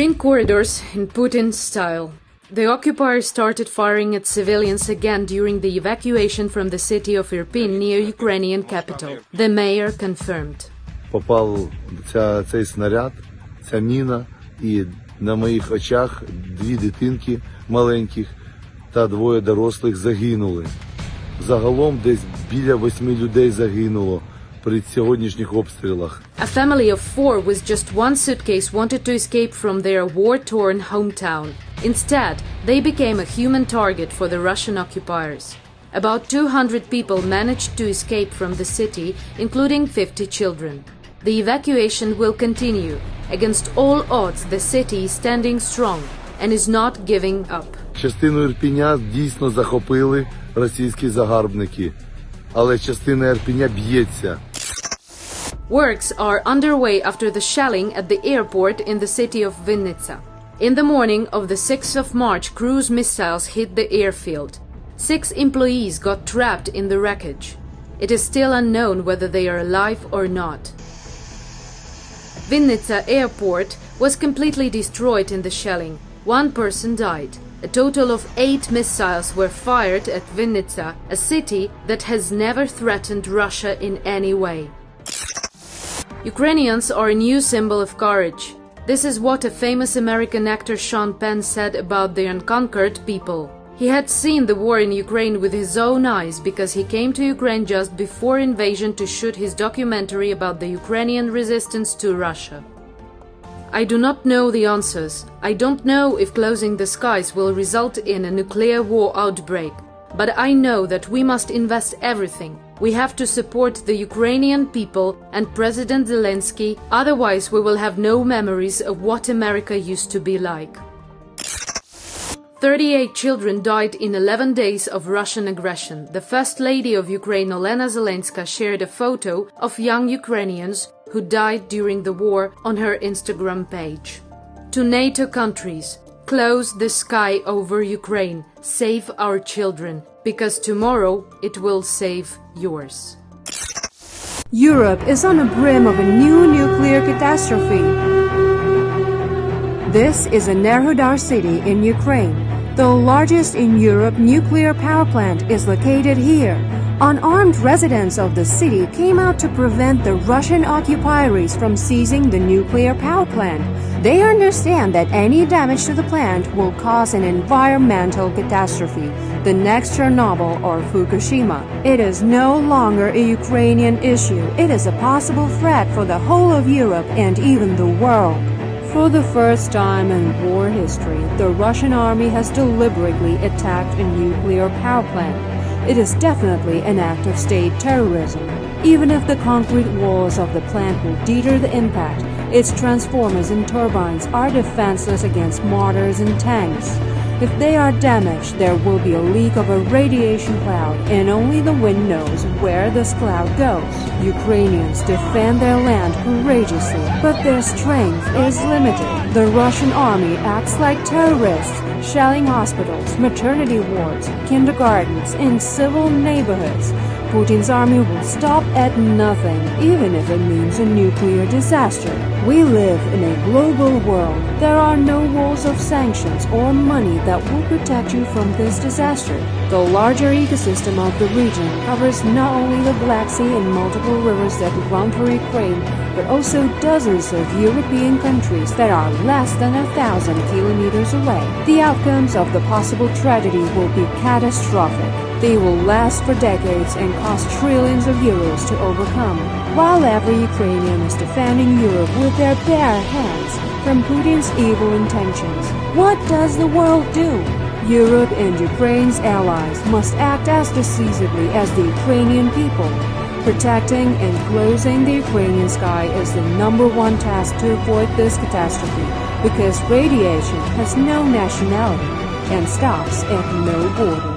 Green corridors in Putin style. The occupiers started firing at civilians again during the evacuation from the city of Irpin near Ukrainian capital. The mayor confirmed. Попав цей снаряд, ця міна, і на моїх очах 2 дитинки маленьких та 2 дорослих загинули. Загалом десь біля 8 людей загинуло при сьогоднішніх обстрілах. A family of 4 with just one suitcase wanted to escape from their war-torn hometown. Instead, they became a human target for the Russian occupiers. About 200 people managed to escape from the city, including 50 children. The evacuation will continue. Against all odds, the city is standing strong and is not giving up. Частину Ірпеня дійсно захопили російські загарбники, але частина Ірпеня б'ється. Works are underway after the shelling at the airport in the city of Vinnytsia. In the morning of the 6th of March, cruise missiles hit the airfield. 6 employees got trapped in the wreckage. It is still unknown whether they are alive or not. Vinnytsia airport was completely destroyed in the shelling. 1 person died. A total of 8 missiles were fired at Vinnytsia, a city that has never threatened Russia in any way. Ukrainians are a new symbol of courage. This is what a famous American actor Sean Penn said about the unconquered people. He had seen the war in Ukraine with his own eyes because he came to Ukraine just before invasion to shoot his documentary about the Ukrainian resistance to Russia. I do not know the answers. I don't know if closing the skies will result in a nuclear war outbreak. But I know that we must invest everything. We have to support the Ukrainian people and President Zelensky, otherwise we will have no memories of what America used to be like. 38 children died in 11 days of Russian aggression. The First Lady of Ukraine, Olena Zelenska, shared a photo of young Ukrainians who died during the war on her Instagram page. To NATO countries, close the sky over Ukraine. Save our children, because tomorrow it will save yours. Europe is on the brim of a new nuclear catastrophe. This is Enerhodar city in Ukraine. The largest in Europe nuclear power plant is located here. Unarmed residents of the city came out to prevent the Russian occupiers from seizing the nuclear power plant. They understand that any damage to the plant will cause an environmental catastrophe, the next Chernobyl or Fukushima. It is no longer a Ukrainian issue. It is a possible threat for the whole of Europe and even the world. For the first time in war history, the Russian army has deliberately attacked a nuclear power plant. It is definitely an act of state terrorism. Even if the concrete walls of the plant will deter the impact, its transformers and turbines are defenseless against mortars and tanks. If they are damaged, there will be a leak of a radiation cloud, and only the wind knows where this cloud goes. Ukrainians defend their land courageously, but their strength is limited. The Russian army acts like terrorists, shelling hospitals, maternity wards, kindergartens, and civil neighborhoods. Putin's army will stop at nothing, even if it means a nuclear disaster. We live in a global world. There are no walls of sanctions or money that will protect you from this disaster. The larger ecosystem of the region covers not only the Black Sea and multiple rivers that run through Ukraine, but also dozens of European countries that are less than 1,000 kilometers away. The outcomes of the possible tragedy will be catastrophic. They will last for decades and cost trillions of euros to overcome. While every Ukrainian is defending Europe with their bare hands from Putin's evil intentions, what does the world do? Europe and Ukraine's allies must act as decisively as the Ukrainian people. Protecting and closing the Ukrainian sky is the #1 task to avoid this catastrophe, because radiation has no nationality and stops at no border.